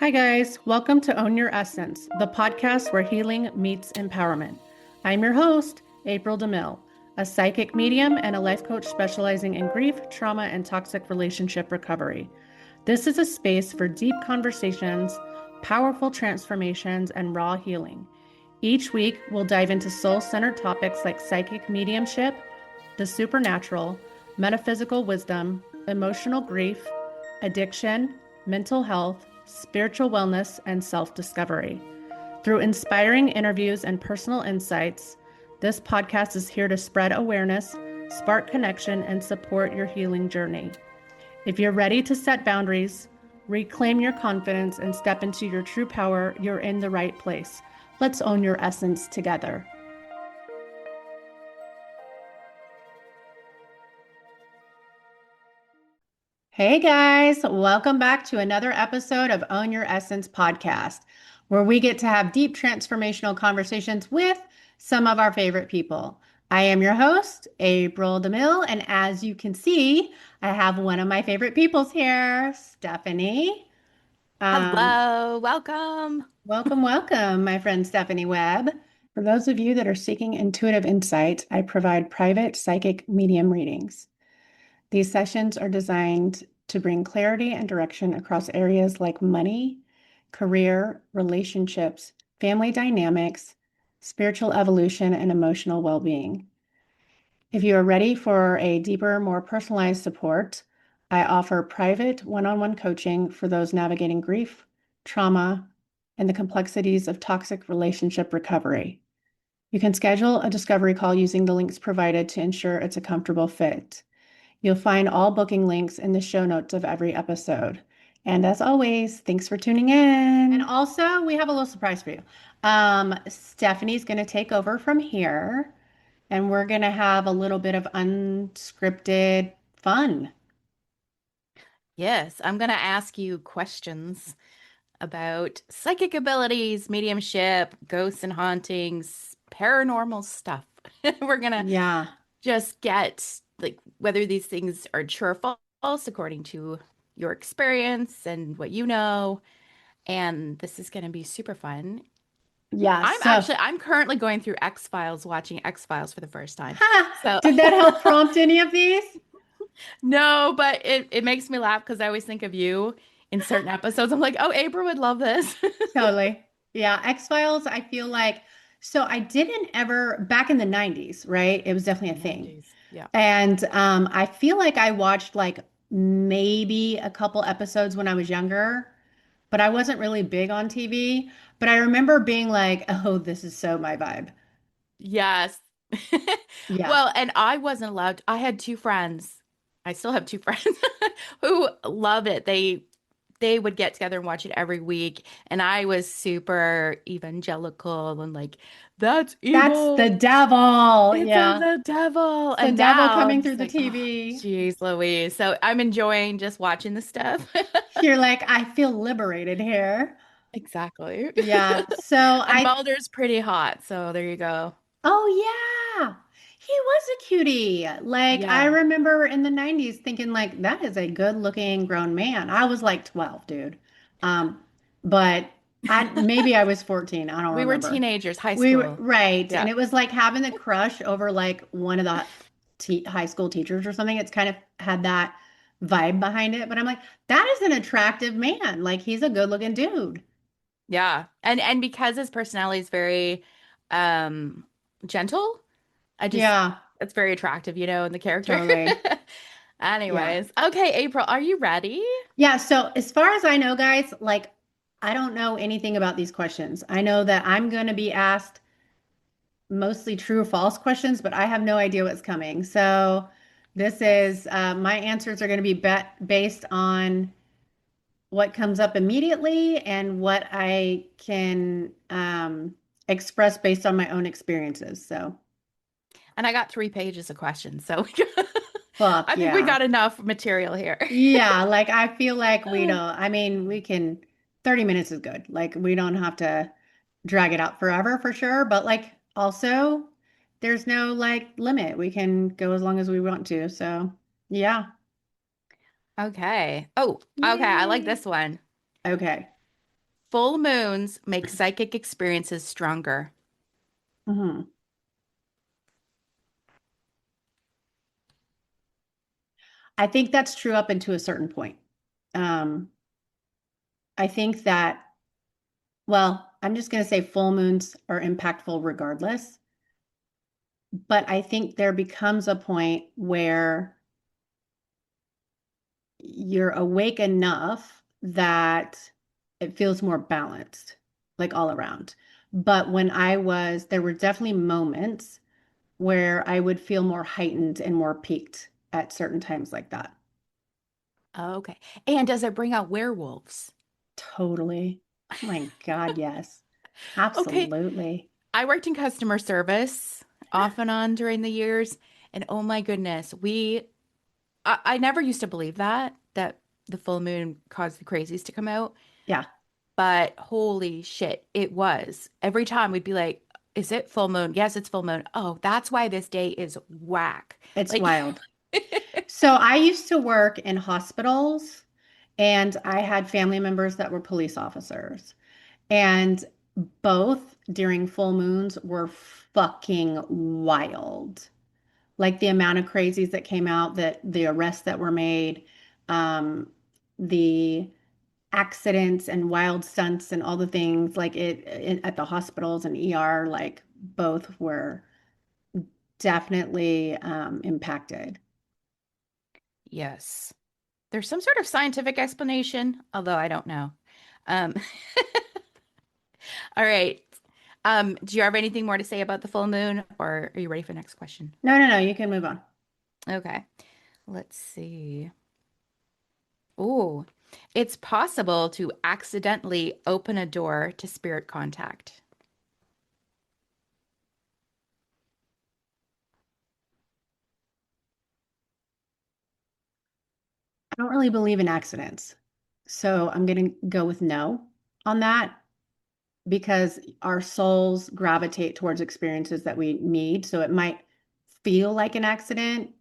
Hi, guys. Welcome to Own Your Essence, the podcast where healing meets empowerment. I'm your host, April DeMille, a psychic medium and a life coach specializing in grief, trauma, and toxic relationship recovery. This is a space for deep conversations, powerful transformations, and raw healing. Each week, we'll dive into soul centered topics like psychic mediumship, the supernatural, metaphysical wisdom, emotional grief, addiction, mental health, spiritual wellness, and self discovery. Through inspiring interviews and personal insights, this podcast is here to spread awareness, spark connection, and support your healing journey. If you're ready to set boundaries, reclaim your confidence, and step into your true power, you're in the right place. Let's own your essence together. Hey guys, welcome back to another episode of Own Your Essence podcast, where we get to have deep transformational conversations with some of our favorite people. I am your host, April DeMille, and as you can see, I have one of my favorite peoples here, Stephanie. Hello, welcome. Welcome, my friend Stephanie Webb. For those of you that are seeking intuitive insight, I provide private psychic medium readings. These sessions are designed to bring clarity and direction across areas like money, career, relationships, family dynamics, spiritual evolution, and emotional well-being. If you are ready for a deeper, more personalized support, I offer private one-on-one coaching for those navigating grief, trauma, and the complexities of toxic relationship recovery. You can schedule a discovery call using the links provided to ensure it's a comfortable fit. You'll find all booking links in the show notes of every episode. And as always, thanks for tuning in. And also, we have a little surprise for you. Stephanie's going to take over from here, and we're going to have a little bit of unscripted fun. Yes, I'm going to ask you questions about psychic abilities, mediumship, ghosts and hauntings, paranormal stuff. We're going to Yeah, just get like whether these things are true or false according to your experience and what you know. And this is going to be super fun. yeah. I'm currently going through X-Files, watching X-Files for the first time. So Did that help prompt any of these? No, but it makes me laugh because I always think of you in certain episodes. I'm like, oh, April would love this. Totally. Yeah, X-Files, I feel like, so I didn't ever, back in the 90s, right? It was definitely a thing. 90s. Yeah. And I feel like I watched like maybe a couple episodes when I was younger, but I wasn't really big on TV. But I remember being like, oh, this is so my vibe. Yes. Yeah. Well, and I wasn't allowed. I had two friends. I still have two friends who love it. They would get together and watch it every week, and I was super evangelical and like, that's That's the evil. devil. It's of Yeah. the devil. It's the And devil now I'm coming through just the like, oh, TV. geez, Louise. So I'm enjoying just watching the stuff. You're like, I feel liberated here. Exactly. Yeah. So And I Mulder's pretty hot, so there you go. Oh yeah. He was a cutie. Like I Yeah. remember in the 90s thinking like that is a good-looking grown man. I was like 12, dude. But I maybe I was 14. I don't We were remember. teenagers, high We were school. right. Yeah. And it was like having a crush over like one of the high school teachers or something. It's kind of had that vibe behind it. But I'm like, that is an attractive man. Like he's a good-looking dude. Yeah. And because his personality is very um gentle, I just Yeah, it's very attractive, in the character. totally. Yeah. Anyways, okay, April, are you ready? Yeah, so as far as I know, guys, like I don't know anything about these questions. I know that I'm going to be asked mostly true or false questions, but I have no idea what's coming. So this Yes. is my answers are going to be based on what comes up immediately and what I can express based on my own experiences. So And I got 3 pages of questions, so fuck I think we yeah. got enough material here. Yeah, like I feel like we don't, I mean, we can, 30 minutes is good. Like we don't have to drag it out forever for sure, but like also there's no like limit. We can go as long as we want to. So, yeah. Okay. Oh, okay. I like Yay. this one. Okay. Full moons make psychic experiences stronger. Mhm. I think that's true up until a certain point. Um, I think that, well, I'm just going to say full moons are impactful regardless, but I think there becomes a point where you're awake enough that it feels more balanced, like all around. But there were definitely moments where I would feel more heightened and more peaked at certain times like that. Okay. And does it bring out werewolves? Totally. Oh my God, yes. Okay. Absolutely. I worked in customer service off and on during the years, and oh my goodness, I never used to believe that the full moon caused the crazies to come out, Yeah, but holy shit, it was. Every time we'd be like, is it full moon? Yes, it's full moon. Oh, that's why this day is whack. it's Like, wild. So I used to work in hospitals and I had family members that were police officers. And both during full moons were fucking wild. Like the amount of crazies that came out, that the arrests that were made, the accidents and wild stunts and all the things at the hospitals and ER, like both were definitely impacted. yes, there's some sort of scientific explanation, although I don't know. Um, all right. Do you have anything more to say about the full moon, or are you ready for the next question? No, no, no, you can move on. Okay, let's see. Oh, it's possible to accidentally open a door to spirit contact. I don't really believe in accidents. So I'm going to go with no on that because our souls gravitate towards experiences that we need. So it might feel like an accident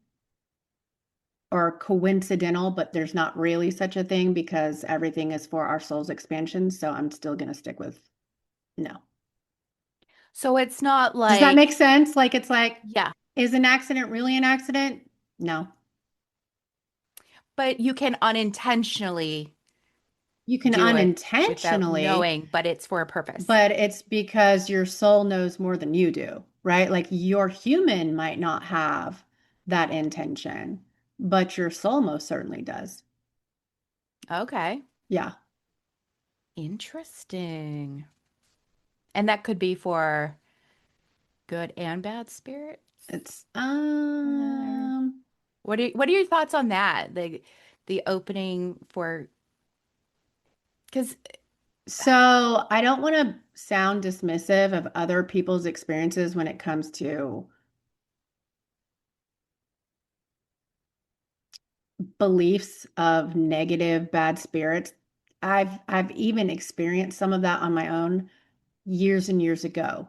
or coincidental, but there's not really such a thing because everything is for our soul's expansion. So I'm still going to stick with no. So it's not Does that make like, sense? Like, it's like, yeah, is an accident really an accident? No. but you can unintentionally You can do it without unintentionally, knowing, but it's for a purpose. but it's because your soul knows more than you do, right? Like your human might not have that intention, but your soul most certainly does. Okay, Yeah. interesting. And that could be for good and bad spirits. It's Uh, what are your thoughts on that? The opening for because so I don't want to sound dismissive of other people's experiences when it comes to beliefs of negative bad spirits. I've even experienced some of that on my own years and years ago.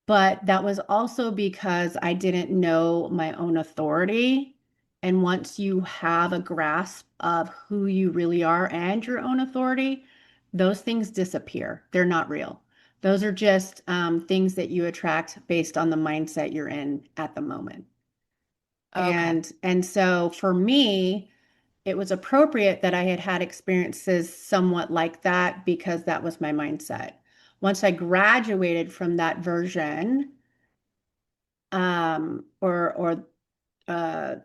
But that was also because I didn't know my own authority. And once you have a grasp of who you really are and your own authority, those things disappear. They're not real. Those are just things that you attract based on the mindset you're in at the moment. okay. And so for me, it was appropriate that I had had experiences somewhat like that because that was my mindset. Once I graduated from that version, or uh,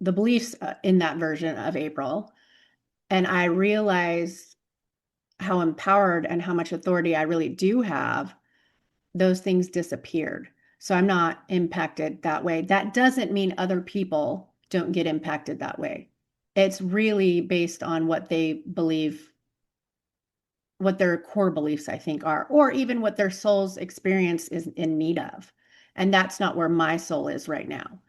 the beliefs in that version of April, and I realized how empowered and how much authority I really do have, those things disappeared. So I'm not impacted that way. That doesn't mean other people don't get impacted that way. It's really based on what they believe, what their core beliefs, I think, are, or even what their soul's experience is in need of. And that's not where my soul is right now.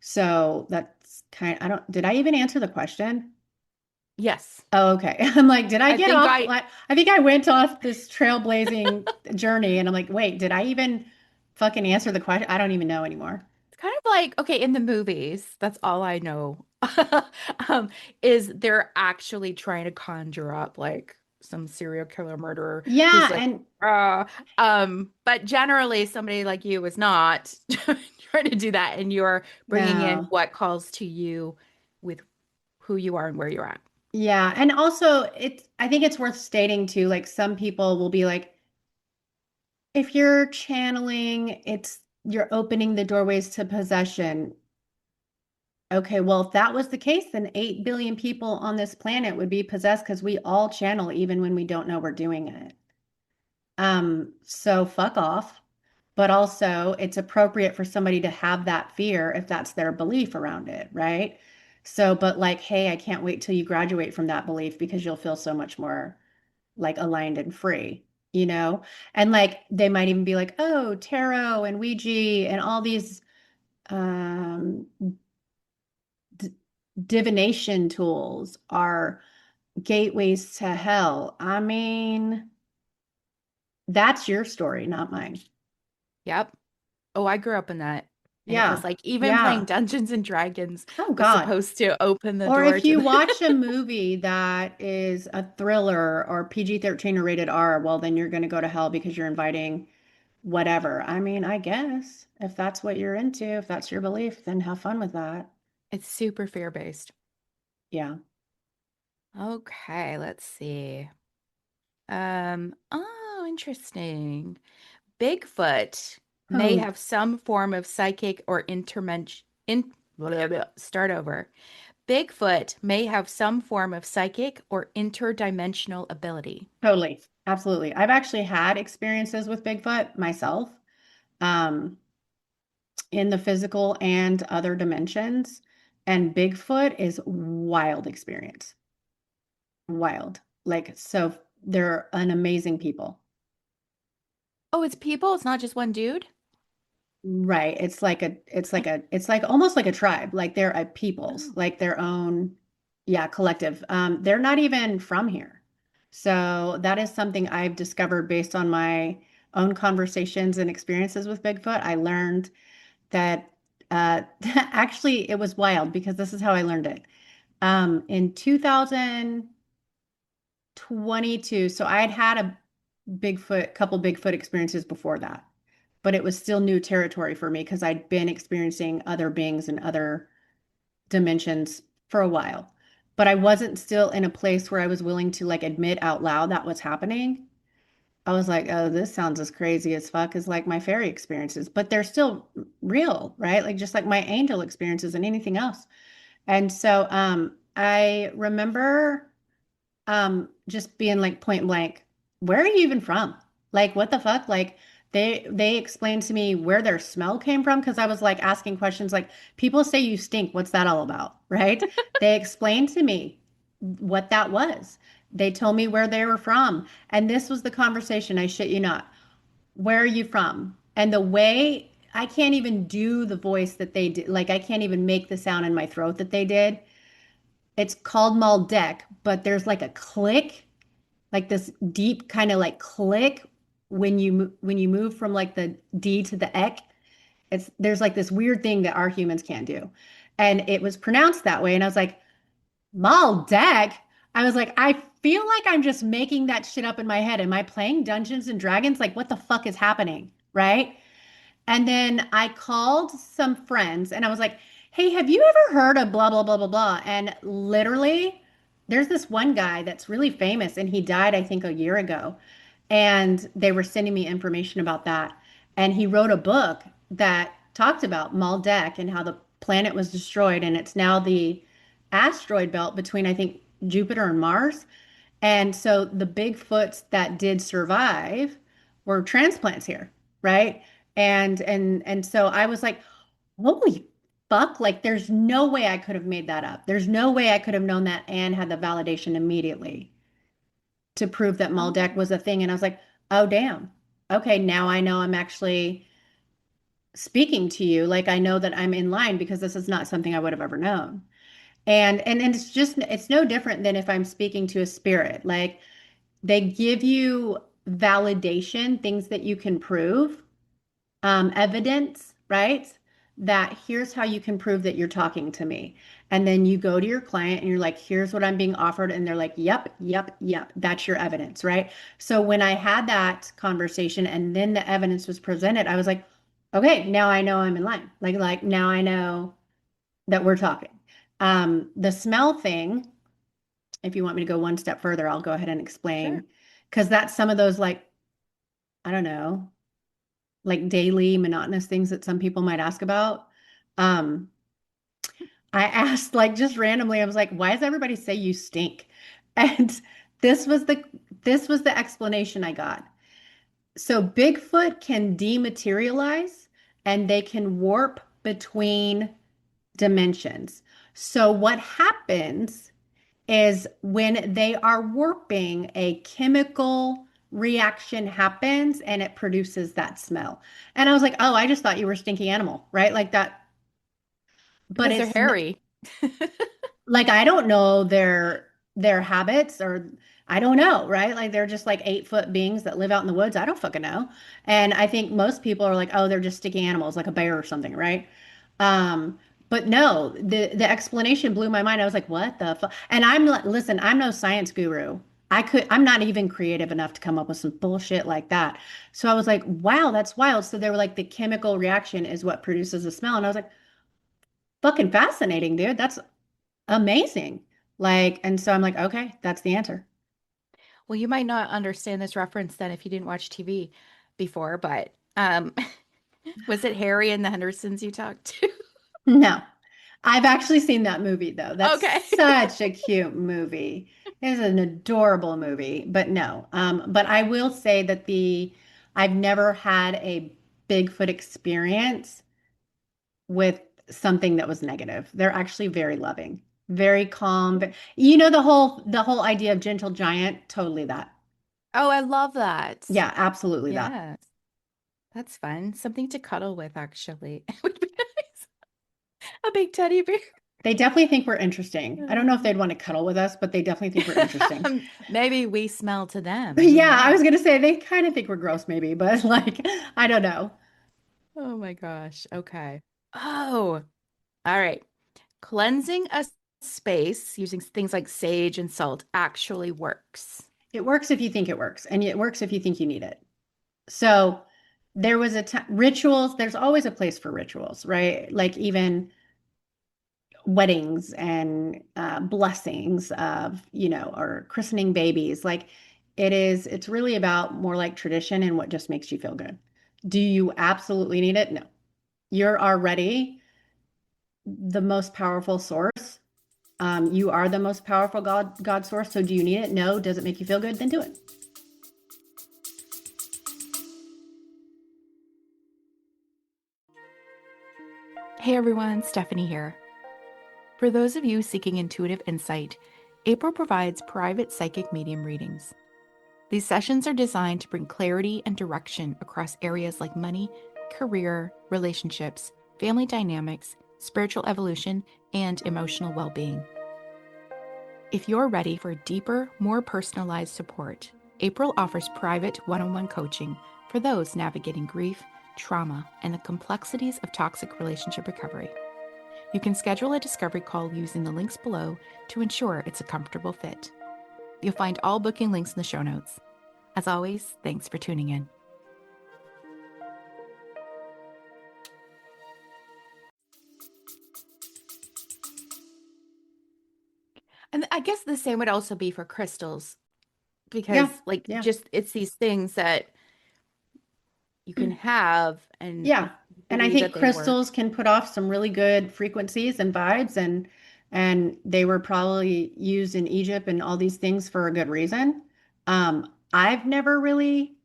So that's I don't, did I even answer the question? Yes. Oh, okay. I'm like, did I I get think off? I I think I went off this trailblazing journey and I'm like, wait, did I even fucking answer the question? I don't even know anymore. it's kind of like, okay, in the movies, that's all I know. Um, is they're actually trying to conjure up like some serial killer murderer who's Yeah, like, and but generally somebody like you is not trying to do that, and you're bringing in no. what calls to you with who you are and where you're at. Yeah, and also it's I think it's worth stating too, like some people will be like, if you're channeling, you're opening the doorways to possession. Okay, well, if that was the case, then 8 billion people on this planet would be possessed because we all channel even when we don't know we're doing it. So fuck off. But also, it's appropriate for somebody to have that fear if that's their belief around it, right? So, but like, hey, I can't wait till you graduate from that belief because you'll feel so much more like aligned and free, you know? And like, they might even be like, oh, tarot and Ouija and all these um, d divination tools are gateways to hell. I mean, that's your story, not mine. Yep. Oh, I grew up in that. And it was Yeah. like even playing Yeah. Dungeons and Dragons Oh was God. supposed to open the Or door if to you the watch a movie that is a thriller or PG-13 or rated R, well, then you're going to go to hell because you're inviting whatever. I mean, I guess if that's what you're into, if that's your belief, then have fun with that. It's super fear-based. Yeah. Okay, let's see. Oh, interesting. Bigfoot may Oh, have some form of psychic or start over. Bigfoot may have some form of psychic or interdimensional ability. totally. Absolutely. I've actually had experiences with Bigfoot myself, um, in the physical and other dimensions. And Bigfoot is wild experience. Wild. Like, so they're an amazing people. Oh, it's people, it's not just one dude? Right. It's like almost like a tribe. Like they're a peoples, Oh. like their own, yeah, collective. They're not even from here. So that is something I've discovered based on my own conversations and experiences with Bigfoot. I learned that actually it was wild because this is how I learned it. In 2022, so I had had a couple Bigfoot experiences before that, but it was still new territory for me because I'd been experiencing other beings and other dimensions for a while. But I wasn't still in a place where I was willing to like admit out loud that was happening. I was like, oh, this sounds as crazy as fuck as like my fairy experiences, but they're still real, right? Like just like my angel experiences and anything else. And so I remember just being like point blank, where are you even from? Like what the fuck? Like they explained to me where their smell came from because I was like asking questions like people say you stink. What's that all about? Right? They explained to me what that was. They told me where they were from. And this was the conversation, I shit you not. Where are you from? And the way I can't even do the voice that they did, like I can't even make the sound in my throat that they did. It's called Maldek, but there's like a click, like this deep kind of like click when you move from like the D to the ek. It's there's like this weird thing that our humans can't do. And it was pronounced that way. And I was like, Maldek? I was like, I feel like I'm just making that shit up in my head. Am I playing Dungeons and Dragons? Like, what the fuck is happening? Right? And then I called some friends and I was like, hey, have you ever heard of blah, blah, blah, blah, blah? And literally, there's this one guy that's really famous and he died, I think, a year ago. And they were sending me information about that. And he wrote a book that talked about Maldek and how the planet was destroyed. And it's now the asteroid belt between, I think, Jupiter and Mars. And so the Bigfoots that did survive were transplants here, right? And so I was like, holy fuck, like there's no way I could have made that up. There's no way I could have known that and had the validation immediately to prove that Maldek Oh. was a thing. And I was like, oh damn. Okay, now I know I'm actually speaking to you. Like I know that I'm in line because this is not something I would have ever known. And it's just it's no different than if I'm speaking to a spirit. Like they give you validation, things that you can prove, evidence, right? that here's how you can prove that you're talking to me. And then you go to your client and you're like, here's what I'm being offered. And they're like, yep, yep, yep. That's your evidence, right? So when I had that conversation and then the evidence was presented, I was like, okay, now I know I'm in line. Like now I know that we're talking. The smell thing, if you want me to go one step further, I'll go ahead and Sure. explain. Because that's some of those like, I don't know, like daily monotonous things that some people might ask about. Um, I asked like just randomly, I was like, why does everybody say you stink? And this was the this was the explanation I got. So Bigfoot can dematerialize and they can warp between dimensions. So what happens is when they are warping, a chemical reaction happens and it produces that smell. And I was like, oh, I just thought you were a stinky animal, right? Like that. But Because they're it's hairy. like I don't know their habits or I don't know, right? Like they're just like 8 foot beings that live out in the woods. I don't fucking know. And I think most people are like, oh, they're just sticky animals, like a bear or something, right? Um, but no, the explanation blew my mind. I was like, what the fuck? And I'm like, listen, I'm no science guru. I'm not even creative enough to come up with some bullshit like that. So I was like, wow, that's wild. So they were like, the chemical reaction is what produces the smell. And I was like, fucking fascinating, dude. That's amazing. Like, and so I'm like, okay, that's the answer. Well, you might not understand this reference then if you didn't watch TV before, but was it Harry and the Hendersons you talked to? No, I've actually seen that movie though. That's Okay. such a cute movie. It's an adorable movie, but no. But I will say that I've never had a Bigfoot experience with something that was negative. They're actually very loving, very calm. You know, the whole idea of gentle giant, totally that. Oh, I love that. Yeah, absolutely that. Yes. That's fun. Something to cuddle with, actually. It would be nice. A big teddy bear. They definitely think we're interesting. I don't know if they'd want to cuddle with us, but they definitely think we're interesting. Maybe we smell to them. Who Yeah, I knows? was gonna say they kind of think we're gross, maybe, but like, I don't know. Oh my gosh. Okay. Oh, all right. Cleansing a space using things like sage and salt actually works. It works if you think it works, and it works if you think you need it. So there was rituals, there's always a place for rituals, right? Like even weddings and blessings of, or christening babies. Like it's really about more like tradition and what just makes you feel good. Do you absolutely need it? No. You're already the most powerful source. You are the most powerful God source. So do you need it? No. Does it make you feel good? Then do it. Hey everyone, Stephanie here. For those of you seeking intuitive insight, April provides private psychic medium readings. These sessions are designed to bring clarity and direction across areas like money, career, relationships, family dynamics, spiritual evolution, and emotional well being. If you're ready for deeper, more personalized support, April offers private one on one coaching for those navigating grief, trauma, and the complexities of toxic relationship recovery. You can schedule a discovery call using the links below to ensure it's a comfortable fit. You'll find all booking links in the show notes. As always, thanks for tuning in. And I guess the same would also be for crystals because, Yeah. like, Yeah. just it's these things that you can have, and Yeah. if you And I believe think that they work. crystals can put off some really good frequencies and vibes and they were probably used in Egypt and all these things for a good reason. I've never really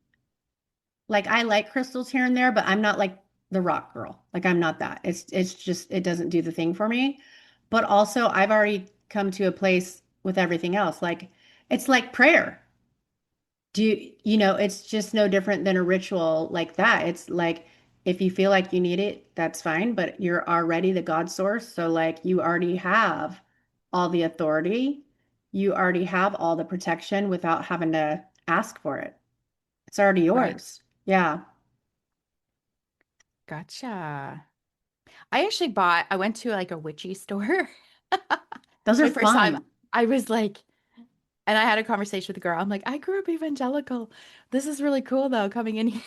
like I like crystals here and there, but I'm not like the rock girl. Like I'm not that. It's just it doesn't do the thing for me. But also I've already come to a place with everything else. Like it's like prayer. It's just no different than a ritual like that. It's like if you feel like you need it, that's fine, but you're already the God source. So like you already have all the authority. You already have all the protection without having to ask for it. It's already Right. yours. Yeah. Gotcha. I actually I went to like a witchy store. Those are My first time, fun. I was like, and I had a conversation with a girl. I'm like, I grew up evangelical. This is really cool though, coming in here.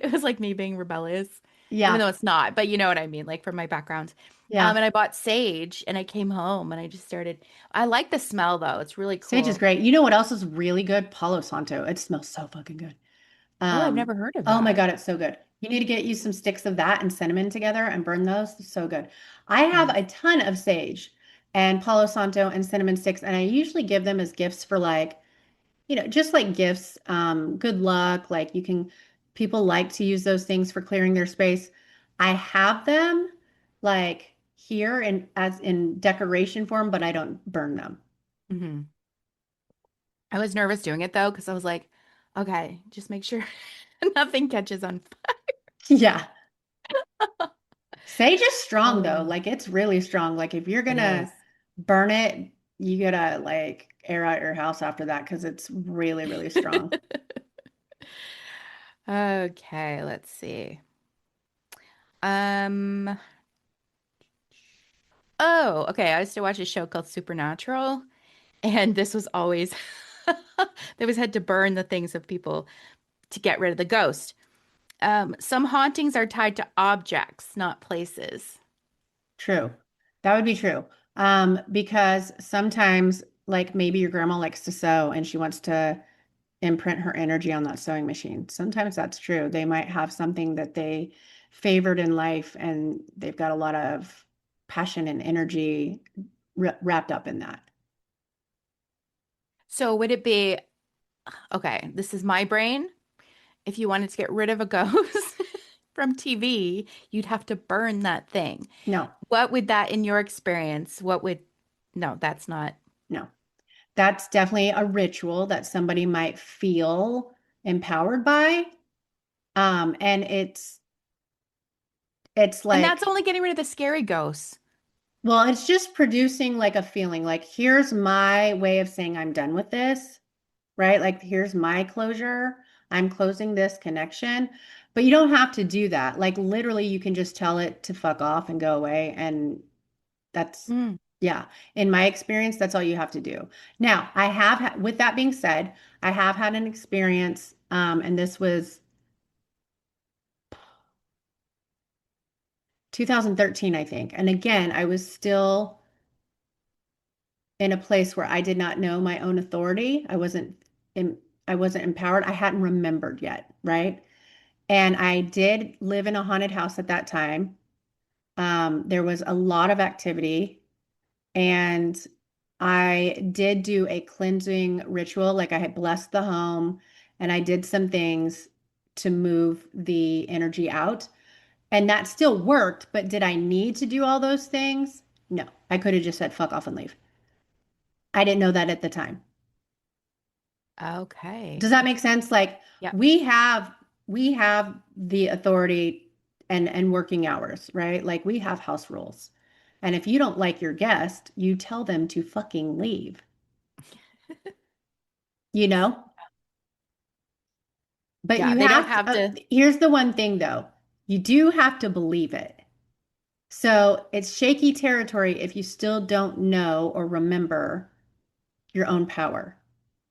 It was like me being rebellious, even Yeah. though it's not, but you know what I mean, like from my background. Yeah. And I bought sage and I came home and I just started. I like the smell though. It's really Sage is cool. great. You know what else is really good? Palo Santo. It smells so fucking good. Oh, I've never heard of Oh my that. God, it's so good. You need to get you some sticks of that and cinnamon together and burn those. It's so good. I have Nice. a ton of sage and Palo Santo and cinnamon sticks, and I usually give them as gifts for like, just like gifts, good luck. Like people like to use those things for clearing their space. I have them like here in as in decoration form, but I don't burn them. Hmm. I was nervous doing it though, because I was like, okay, just make sure nothing catches on Yeah. Sage is strong though. fire. Like it's really strong. Like if you're It gonna is. burn it, you gotta like air out your house after that because it's really, really strong. Okay, let's see. Um, oh, okay. I used to watch a show called Supernatural, and this was always they always had to burn the things of people to get rid of the ghost. Some hauntings are tied to objects, not places. True. That would be true. Because sometimes like maybe your grandma likes to sew and she wants to imprint her energy on that sewing machine. Sometimes that's true. They might have something that they favored in life and they've got a lot of passion and energy wrapped up in that. So would it be, okay, this is my brain. If you wanted to get rid of a ghost from TV, you'd have to burn that thing. No, What would that, in your experience, no, that's not. no. That's definitely a ritual that somebody might feel empowered by. And it's And that's like, only getting rid of the scary ghosts. well, it's just producing like a feeling like here's my way of saying I'm done with this, right? Like here's my closure. I'm closing this connection. But you don't have to do that. Like literally you can just tell it to fuck off and go away. And that's, Mm. yeah, in my experience, that's all you have to do. Now, with that being said, I have had an experience, and this was 2013, I think. And again, I was still in a place where I did not know my own authority. In, I wasn't empowered. I hadn't remembered yet, right? And I did live in a haunted house at that time. There was a lot of activity. And I did do a cleansing ritual. Like I had blessed the home and I did some things to move the energy out. And that still worked, but did I need to do all those things? No, I could have just said fuck off and leave. I didn't know that at the time. Okay. Does that make sense? Like Yep. we have the authority and working hours, right? Like we have house rules. And if you don't like your guest, you tell them to fucking leave, you know? But Yeah, you they don't have have to, to. here's the one thing though. You do have to believe it. So it's shaky territory if you still don't know or remember your own power.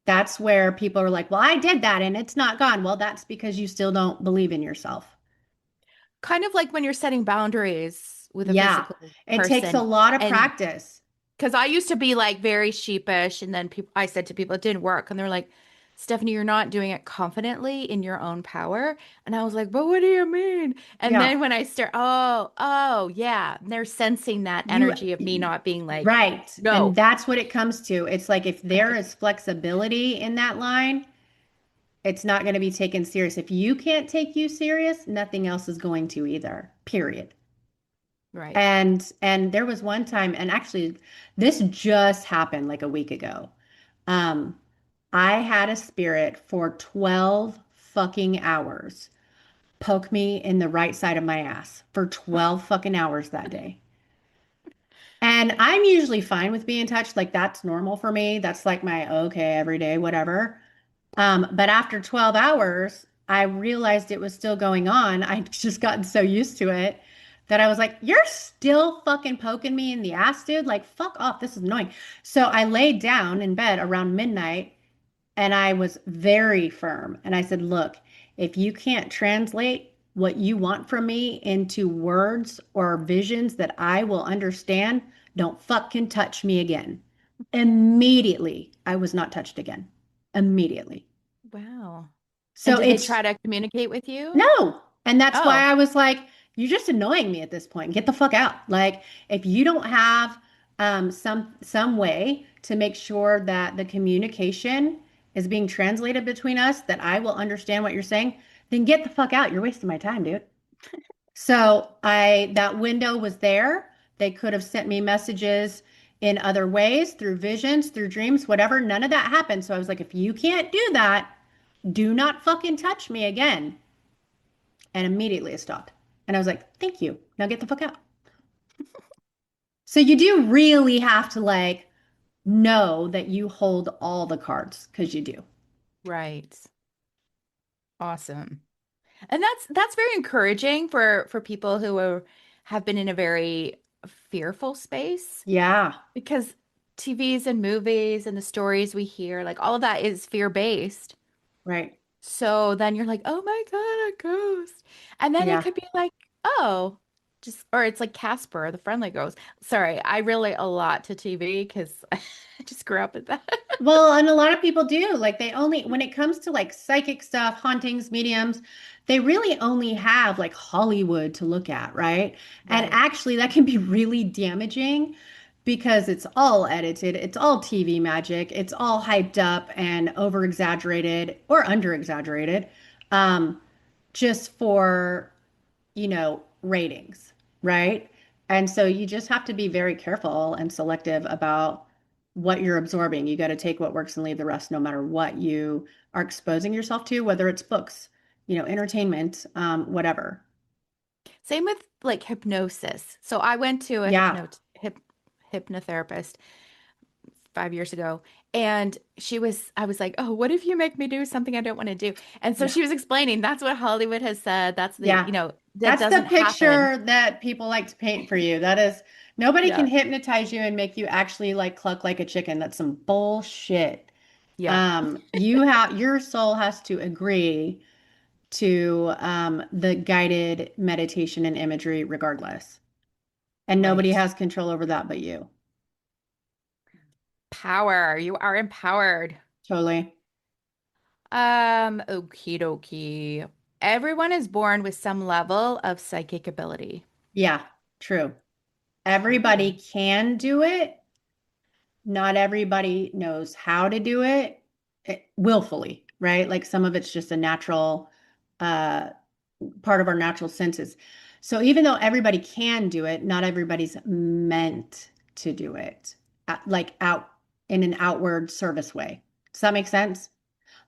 That's where people are like, well, I did that and it's not gone. Well, that's because you still don't believe in yourself. Kind of like when you're setting boundaries with a Yeah, physical it takes a person. lot of And practice. because I used to be like very sheepish, and then I said to people, it didn't work. And they're like, Stephanie, you're not doing it confidently in your own power. And I was like, but what do you mean? And Yeah, then when I start, yeah. And they're sensing that you, energy of me not being like, right. And no. that's what it comes to. It's like if there Right. is flexibility in that line, it's not going to be taken serious. If you can't take you serious, nothing else is going to either. Period. Right. And there was one time, and actually this just happened like a week ago. Um, I had a spirit for 12 fucking hours poke me in the right side of my ass for 12 fucking hours that day. And I'm usually fine with being touched. Like that's normal for me. That's like my okay every day, whatever. But after 12 hours, I realized it was still going on. I'd just gotten so used to it that I was like, you're still fucking poking me in the ass, dude. Like, fuck off. This is annoying. So I laid down in bed around midnight and I was very firm. And I said, look, if you can't translate what you want from me into words or visions that I will understand, don't fucking touch me again. Immediately, I was not touched again. Immediately. Wow. And So did they it's try to communicate with you? no. And that's why Oh, I was like, you're just annoying me at this point. Get the fuck out. Like, if you don't have some way to make sure that the communication is being translated between us, that I will understand what you're saying, then get the fuck out. You're wasting my time, dude. So I that window was there. They could have sent me messages in other ways, through visions, through dreams, whatever. None of that happened. So I was like, if you can't do that, do not fucking touch me again. And immediately it stopped. And I was like, thank you. Now get the fuck out. So you do really have to like know that you hold all the cards because you do. right. Awesome. And that's very encouraging for people who have been in a very fearful space Yeah, because TVs and movies and the stories we hear, like all of that is fear-based. right. So then you're like, oh my God, a ghost. And then it Yeah. could be like, oh, just, or it's like Casper, the friendly ghost. Sorry, I relate a lot to TV because I just grew up with that. Well, and a lot of people do. Like they only, when it comes to like psychic stuff, hauntings, mediums, they really only have like Hollywood to look at, right? And Right, actually, that can be really damaging because it's all edited, it's all TV magic, it's all hyped up and over exaggerated or under exaggerated, um, just for ratings, right? And so you just have to be very careful and selective about what you're absorbing. You got to take what works and leave the rest, no matter what you are exposing yourself to, whether it's books, entertainment, whatever. same with like hypnosis. So I went to a Yeah, hypnotherapist 5 years ago, and I was like, oh, what if you make me do something I don't want to do? And so yeah, she was explaining that's what Hollywood has said. That's yeah. that That's the doesn't happen. picture that people like to paint for you. That is, nobody can Yeah. hypnotize you and make you actually like cluck like a chicken. That's some bullshit. Yep. Your soul has to agree to the guided meditation and imagery regardless. And nobody Right. has control over that but you. Power. You are empowered. Totally. Okie dokie. Everyone is born with some level of psychic ability. Yeah, true. Everybody True. can do it. Not everybody knows how to do it, willfully, right? Like some of it's just a natural uh, part of our natural senses. So even though everybody can do it, not everybody's meant to do it, like out in an outward service way. Does that make sense?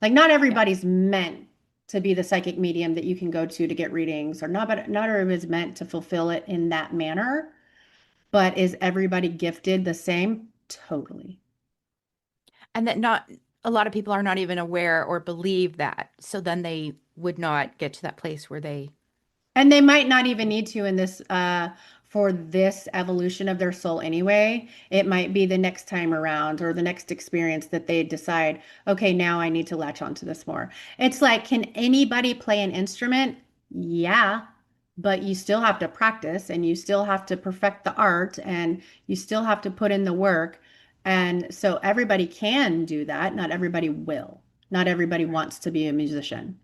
Like not Yeah. everybody's meant to be the psychic medium that you can go to get readings, or not everybody's meant to fulfill it in that manner. But is everybody gifted the same? Totally. And that not a lot of people are not even aware or believe that. So then they would not get to that place where they, And they might not even need to in this for this evolution of their soul anyway. It might be the next time around or the next experience that they decide, okay, now I need to latch onto this more. It's like, can anybody play an instrument? Yeah, but you still have to practice and you still have to perfect the art and you still have to put in the work. And so everybody can do that. Not everybody will. Not everybody right. wants to be a musician.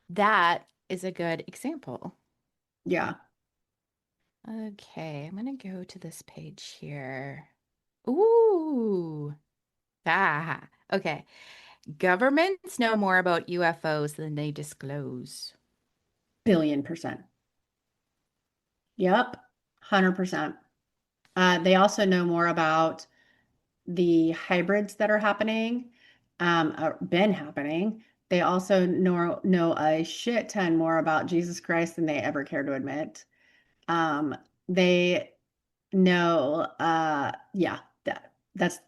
That is a good example. Yeah. Okay, I'm gonna go to this page here. Ooh. Ah, okay. Governments know more about UFOs than they disclose. Billion percent. Yep, 100%. They also know more about the hybrids that are happening, or been happening. They also know a shit ton more about Jesus Christ than they ever care to admit. They know, yeah, that's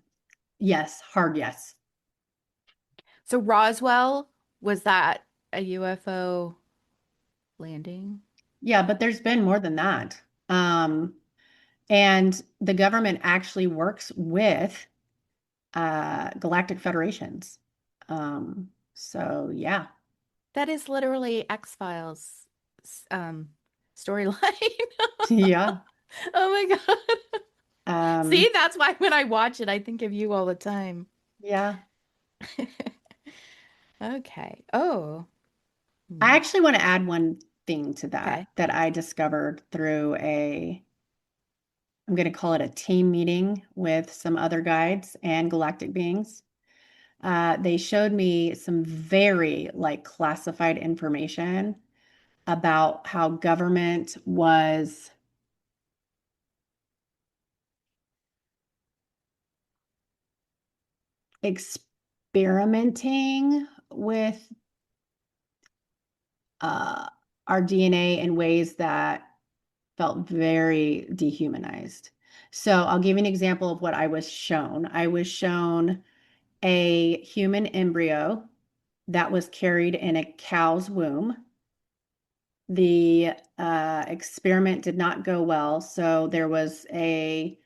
yes, hard yes. So Roswell, was that a UFO landing? Yeah, but there's been more than that. Um, and the government actually works with galactic federations. So yeah. That is literally X-Files storyline. Yeah. Oh my God. See, Um, that's why when I watch it, I think of you all the time. yeah. Okay. Oh. I Hmm. actually want to add one thing to Okay. that I discovered through I'm going to call it a team meeting with some other guides and galactic beings. They showed me some very like classified information about how government was experimenting with uh, our DNA in ways that felt very dehumanized. So I'll give you an example of what I was shown. I was shown a human embryo that was carried in a cow's womb. The experiment did not go well, so there was a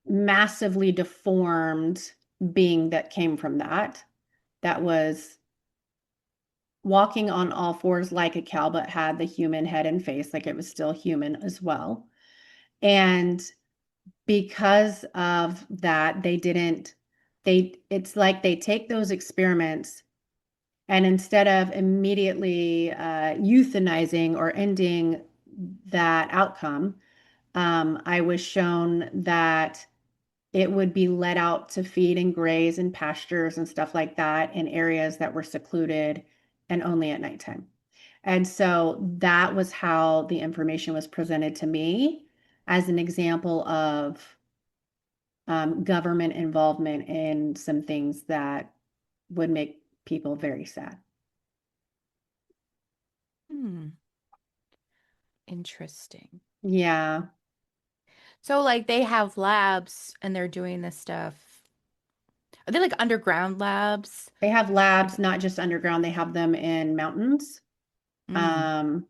massively deformed being that came from that was walking on all fours like a cow, but had the human head and face, like it was still human as well. And because of that, it's like they take those experiments and instead of immediately euthanizing or ending that outcome, I was shown that it would be let out to feed and graze in pastures and stuff like that in areas that were secluded and only at nighttime. And so that was how the information was presented to me as an example of government involvement in some things that would make people very sad. Hmm. Interesting. Yeah, So like they have labs and they're doing this stuff. Are they like underground labs? they have Like, labs, not just underground, they have them in mountains. mm, Um,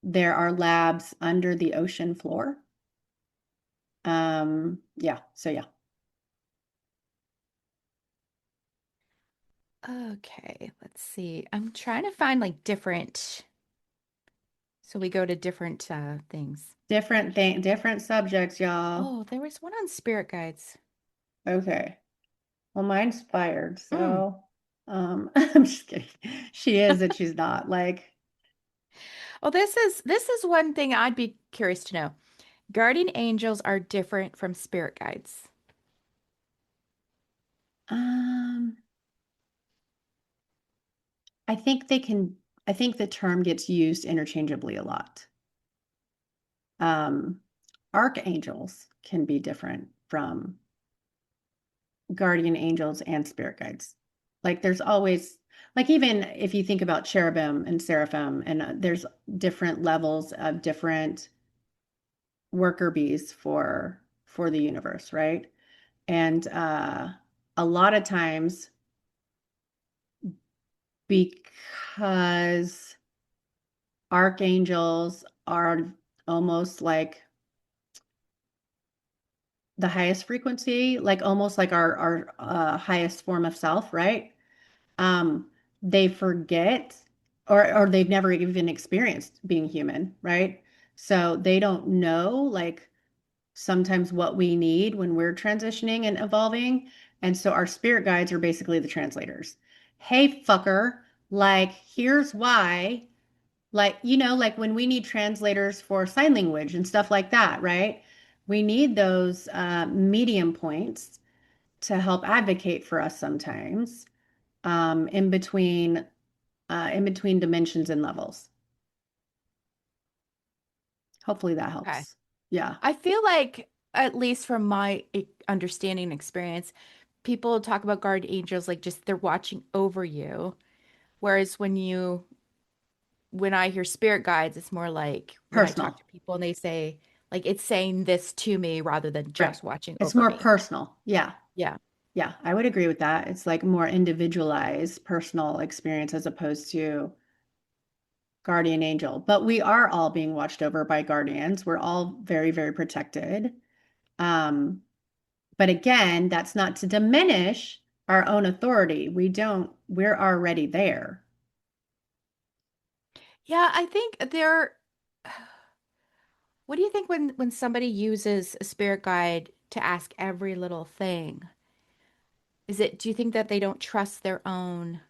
there are labs under the ocean floor. Yeah, so yeah, okay, let's see. I'm trying to find like different. So we go to different things. different subjects, y'all. Oh, there was one on spirit guides. Okay. Well, mine's fired, Mm. so I'm just kidding. She is and she's not. Like, Well, this is one thing I'd be curious to know. Guardian angels are different from spirit guides. um, I think I think the term gets used interchangeably a lot. Um, archangels can be different from guardian angels and spirit guides. Like there's always like even if you think about cherubim and seraphim and there's different levels of different worker bees for the universe, right? And a lot of times because archangels are almost like the highest frequency, like almost like our highest form of self, right? Um, they forget or they've never even experienced being human, right? So they don't know like sometimes what we need when we're transitioning and evolving. And so our spirit guides are basically the translators. Hey, fucker, like here's why, like, like when we need translators for sign language and stuff like that, right? We need those medium points to help advocate for us sometimes in between dimensions and levels. Hopefully that Okay. helps. Yeah, I feel like, at least from my understanding and experience, people talk about guardian angels like just they're watching over you. Whereas when I hear spirit guides, it's more like when I talk personal. to people and they say, like, it's saying this to me rather than Right. just watching It's over more me. personal. Yeah. Yeah. Yeah, I would agree with that. It's like more individualized personal experience as opposed to guardian angel, but we are all being watched over by guardians. We're all very, very protected. Um, but again, that's not to diminish our own authority. We're already there. Yeah, I think there. What do you think when somebody uses a spirit guide to ask every little thing? Do you think that they don't trust their own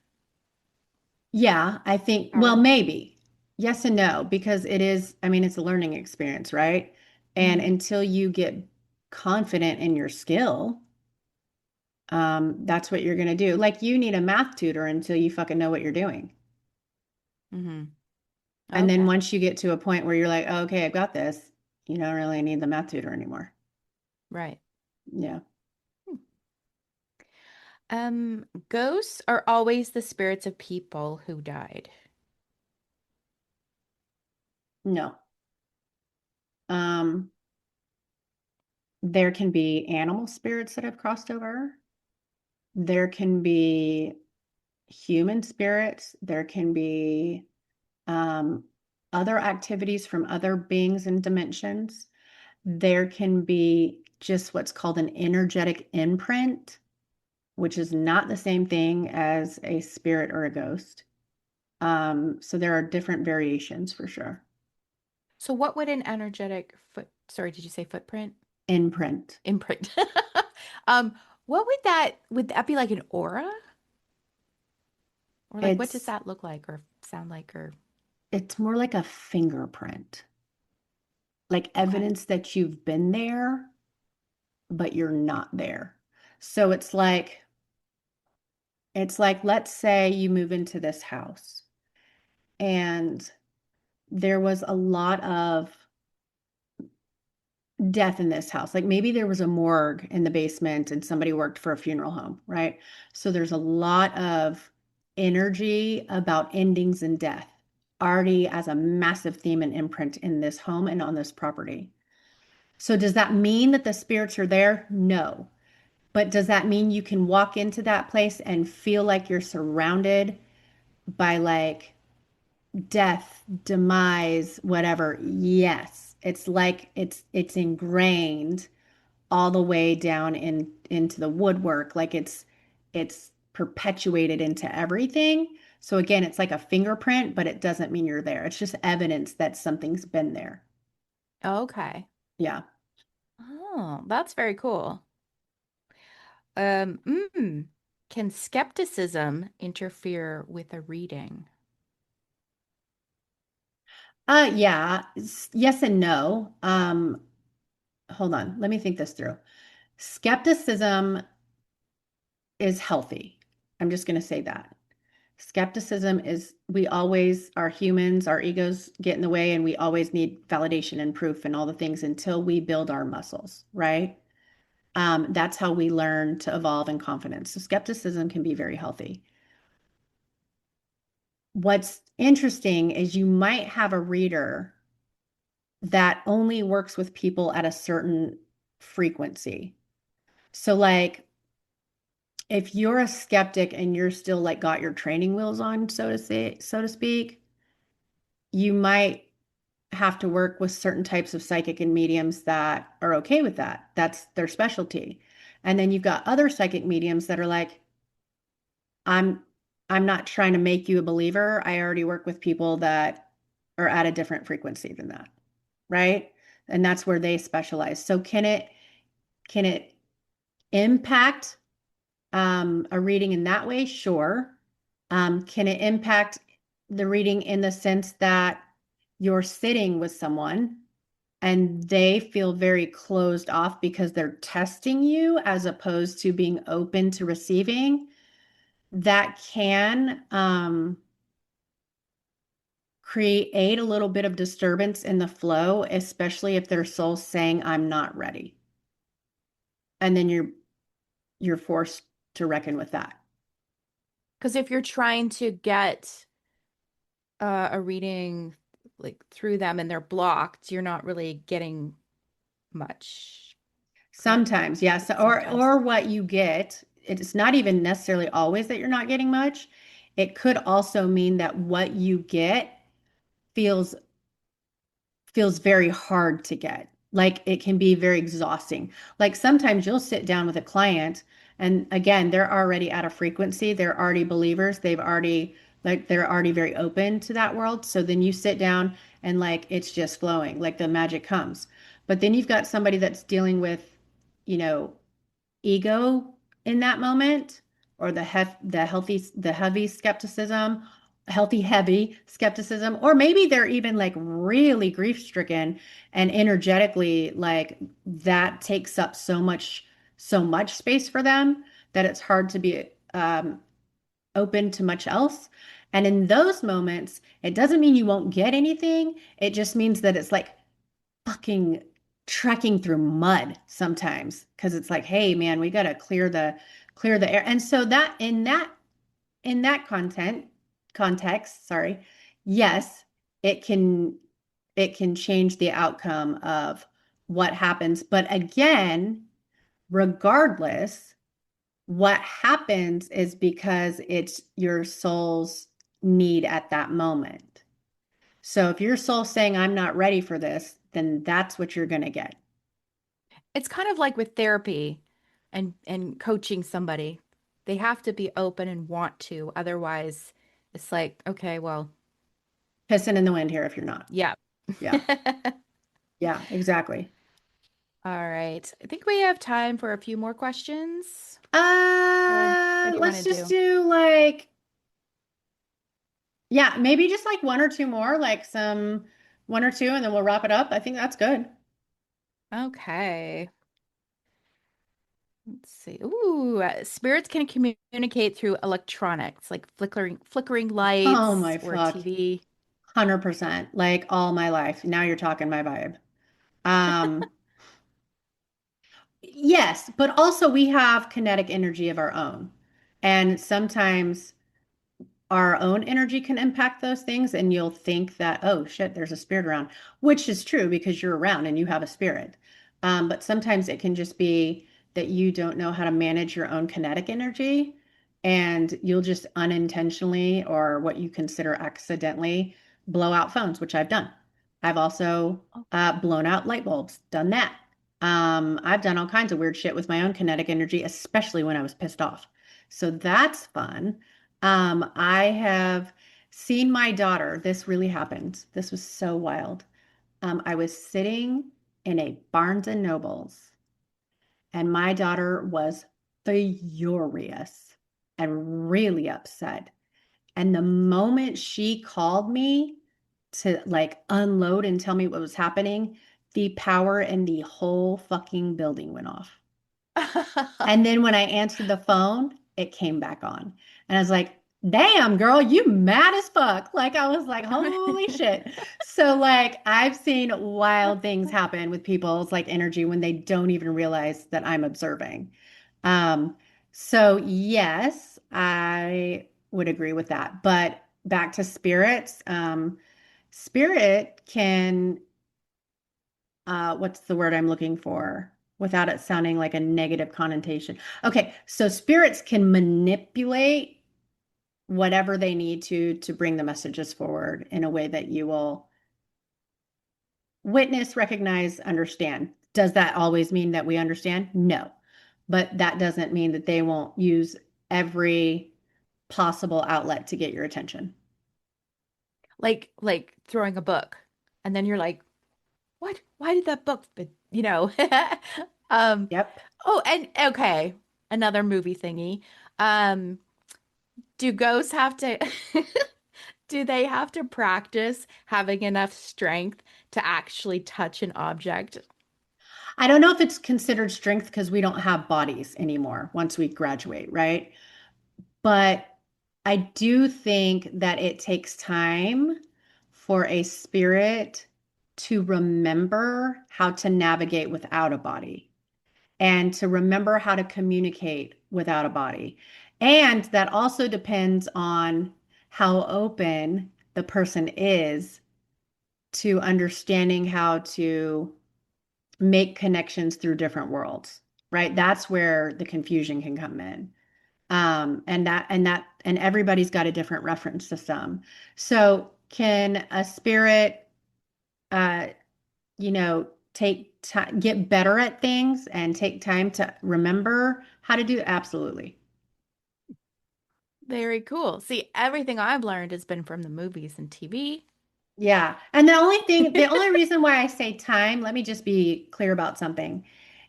Yeah, I think, well, power? maybe. Yes and no, because it is, I mean, it's a learning experience, right? And Hmm. until you get confident in your skill, that's what you're going to do. Like you need a math tutor until you fucking know what you're doing. Hmm. And then Okay. once you get to a point where you're like, oh, okay, I've got this, you don't really need the math tutor anymore. Right. Yeah. Ghosts are always the spirits of people who died. No. Um, there can be animal spirits that have crossed over. There can be human spirits. There can be um, other activities from other beings and dimensions. There can be just what's called an energetic imprint, which is not the same thing as a spirit or a ghost. So there are different variations for sure. So what would an energetic sorry, did you say footprint? Imprint. Imprint. Um, what would that be like an aura? Or like what does It's that look like or sound like or it's more like a fingerprint, like okay. evidence that you've been there, but you're not there. So it's like let's say you move into this house and there was a lot of death in this house. Like maybe there was a morgue in the basement and somebody worked for a funeral home, right? So there's a lot of energy about endings and death already as a massive theme and imprint in this home and on this property. So does that mean that the spirits are there? No. But does that mean you can walk into that place and feel like you're surrounded by like death, demise, whatever? Yes. It's like it's ingrained all the way down into the woodwork. Like it's perpetuated into everything. So again, it's like a fingerprint, but it doesn't mean you're there. It's just evidence that something's been there. Okay. Yeah. Oh, that's very cool. Um, mm, can skepticism interfere with a reading? Yeah. Yes and no. Hold on. Let me think this through. Skepticism is healthy. I'm just going to say that. Skepticism is, we always are humans, our egos get in the way, and we always need validation and proof and all the things until we build our muscles, right? That's how we learn to evolve in confidence. So skepticism can be very healthy. What's interesting is you might have a reader that only works with people at a certain frequency. So, like, if you're a skeptic and you're still like got your training wheels on, so to say, so to speak, you might have to work with certain types of psychic and mediums that are okay with that. That's their specialty. And then you've got other psychic mediums that are like, I'm I'm not trying to make you a believer. I already work with people that are at a different frequency than that, right? And that's where they specialize. So can it impact a reading in that way? Sure. Can it impact the reading in the sense that you're sitting with someone and they feel very closed off because they're testing you as opposed to being open to receiving? That can create a little bit of disturbance in the flow, especially if their soul's saying, I'm not ready. And then you're forced to reckon with that. Because if you're trying to get a reading like through them and they're blocked, you're not really getting much, correct? Sometimes, yes. Sometimes. Or what you get, it's not even necessarily always that you're not getting much. It could also mean that what you get feels feels very hard to get. Like it can be very exhausting. Like sometimes you'll sit down with a client and again, they're already at a frequency. They're already believers. They're already very open to that world. So then you sit down and like it's just flowing, like the magic comes. But then you've got somebody that's dealing with, you know, ego in that moment or the heavy skepticism, heavy skepticism, or maybe they're even like really grief stricken and energetically like that takes up so much space for them that it's hard to be open to much else. And in those moments, it doesn't mean you won't get anything. It just means that it's like fucking trekking through mud sometimes because it's like, hey man, we got to clear the air. And so that in that context, sorry, yes, it can it can change the outcome of what happens. But again, regardless, what happens is because it's your soul's need at that moment. So if your soul's saying, I'm not ready for this, then that's what you're going to get. It's kind of like with therapy and coaching somebody. They have to be open and want to. Otherwise, it's like, okay, well, Pissing in the wind here if you're not. yeah. Yeah. Yeah, exactly. All right. I think we have time for a few more questions. Or what do you want Let's to just do? do like, yeah, maybe just like one or two more, like some one or two, and then we'll wrap it up. I think that's good. Okay. Let's see. Ooh, spirits can communicate through electronics, like flickering Oh lights my or fuck. TV. 100%. Like all my life. Now you're talking my vibe. Um, yes, but also we have kinetic energy of our own. And sometimes our own energy can impact those things and you'll think that oh shit there's a spirit around, which is true because you're around and you have a spirit, but sometimes it can just be that you don't know how to manage your own kinetic energy and you'll just unintentionally or what you consider accidentally blow out phones, which I've done. I've also Oh. blown out light bulbs, done that. I've done all kinds of weird shit with my own kinetic energy, especially when I was pissed off, so that's fun. I have seen my daughter. This really happened. This was so wild. I was sitting in a Barnes and Nobles, and my daughter was furious and really upset. And the moment she called me to like unload and tell me what was happening, the power in the whole fucking building went off. And then when I answered the phone, it came back on. And I was like, damn, girl, you mad as fuck. Like, I was like, holy shit. So, like, I've seen wild things happen with people's like energy when they don't even realize that I'm observing. Um, so, yes, I would agree with that. But back to spirits, spirit can what's the word I'm looking for without it sounding like a negative connotation? Okay, so spirits can manipulate whatever they need to bring the messages forward in a way that you will witness, recognize, understand. Does that always mean that we understand? No. But that doesn't mean that they won't use every possible outlet to get your attention. Like throwing a book, and then you're like, what? Why did that book fit? Um, Yep. oh, and okay, another movie thingy. Um, do ghosts have to do they have to practice having enough strength to actually touch an object? I don't know if it's considered strength because we don't have bodies anymore once we graduate, right? But I do think that it takes time for a spirit to remember how to navigate without a body and to remember how to communicate without a body. And that also depends on how open the person is to understanding how to make connections through different worlds, right? That's where the confusion can come in. And everybody's got a different reference system. So Can a spirit, uh, take time, get better at things and take time to remember how to do it? Absolutely. Very cool. See, everything I've learned has been from the movies and TV. Yeah. And the only reason why I say time, let me just be clear about something.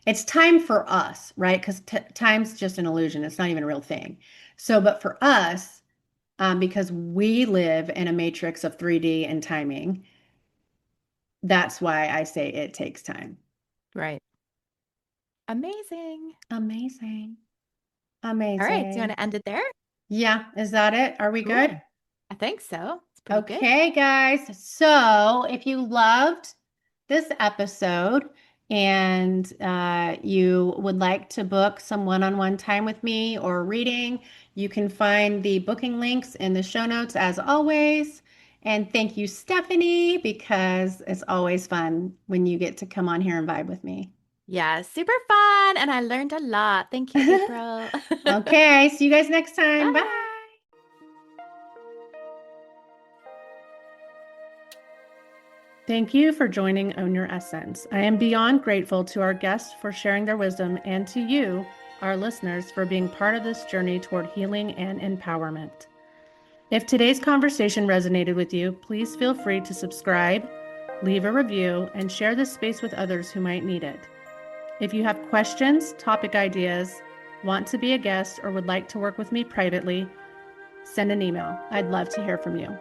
It's time for us, right? Because t time's just an illusion. It's not even a real thing. So, but for us, because we live in a matrix of 3D and timing, that's why I say it takes time. Right. Amazing. Amazing. All right. Do you want Amazing. to end it there? Yeah. Is that it? Are we good? Cool. I think so. It's pretty good. Okay, guys. So if you loved this episode and you would like to book some one-on-one time with me or reading, you can find the booking links in the show notes as always. And thank you, Stephanie, because it's always fun when you get to come on here and vibe with me. Yeah, super fun. And I learned a lot. Thank you, April. Okay, see you guys next time. Bye. Bye. Thank you for joining Own Your Essence. I am beyond grateful to our guests for sharing their wisdom and to you, our listeners, for being part of this journey toward healing and empowerment. If today's conversation resonated with you, please feel free to subscribe, leave a review, and share this space with others who might need it. If you have questions, topic ideas, want to be a guest, or would like to work with me privately, send an email. I'd love to hear from you.